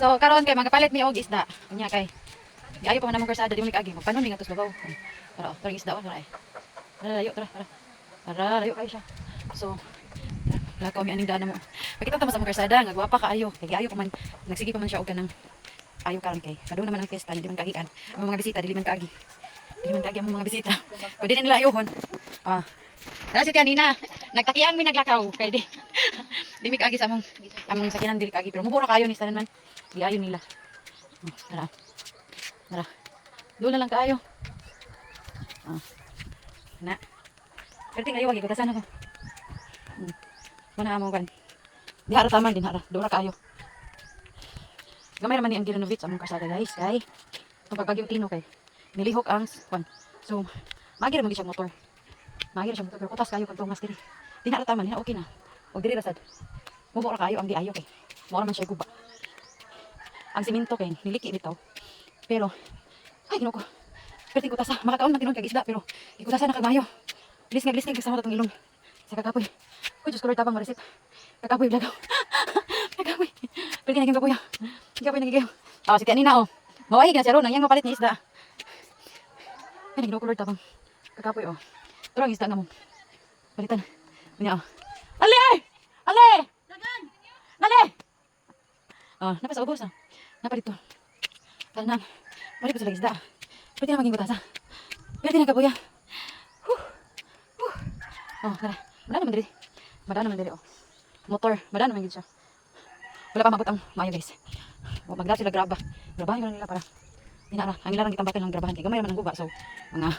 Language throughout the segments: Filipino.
So karon kay magapalit mi og isda. Unya kay di ayo pa man namong karsada di mo agi. Magpanon mi nga tos babaw. Para tara isda on ay. Tara layo tara. Tara layo kay siya. So lakaw mi aning dana mo. Pakita ta sa mong karsada nga gwapa kaayo. Kay ayo pa man nagsige pa man siya og kanang ayo karon kay. Kadung naman ang fiesta di man kagian. Ang mga bisita dili man kaagi. Dili man kaagi ang mga bisita. Pwede na nila ayohon. Tara si kanina. Nagtakian mi naglakaw kay di. Di mi kaagi sa among sakinan dili kaagi pero mubura kayo ni tanan man. Di ayo nila. Tara. Tara. Doon na lang kaayo. Na. Pero tingnan yung wagi ko tasan ako. Mana amo kan. Di hara taman din hara. Dora kaayo. Gamay naman ni ang Gilanovich among kasada guys. Kay itong pagbagyong tino kay nilihok ang kwan. So, magi ra man siya motor. Magi ra siya motor pero kutas kayo kadtong mas diri. Di na taman, di na okay na. Og diri ra sad. Mubo ra kayo ang di ayo kay. Mora man siya guba. Ang simento kay niliki bitaw. Pero ay ginoo ko. Perti ko tasa makakaon man tinon kag isda pero ikutasa na kag mayo. Bilis nga kasama tatong ilong. Sa kakapoy. Uy, Diyos ko Lord tabang marisip. Kakapoy blagaw. Kakapoy. Perti na gyud kapoy. Kapoy nagigaw. Si kanina oh. Mawahig na siya ron, ang yang mapalit ni isda. Ay ginoo ko Lord tabang. Kakapoy oh. Pero ang isda nga mo. Palitan. Unya oh. Ale! Ale! Ale! Napa sa ubos ah. Napa dito. Tanan. Balik ko sa isda. Pwede na maging butasa. Pwede na kabuya. Tara. Madaan naman diri. Madaan naman diri oh. Motor. Madaan naman yun siya. Wala pa mabot ang mayo guys. Magdala sila graba. Grabahan nila para. Dinara. Ang ilarang gitambakan lang grabahan. Kaya gamay naman ang guba. So, mga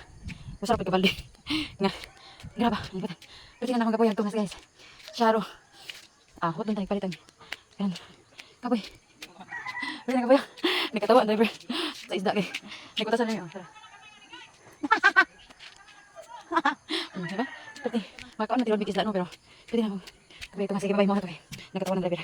masarap pagkabaldi. Nga. Graba. Pwede na akong kabuya. Tungas guys. Sharo. Hot lang tayo palitan. Yan. Kaboy. Pwede na kabuya. Nagkatawa ang driver. Sa isda kay. Nagkutasan na yun. Tara. Diba? Pwede. Makaon na tilon big isda no pero pwede na akong kabuya ito. Sige babay mo na ito kay. Nagkatawa ng driver.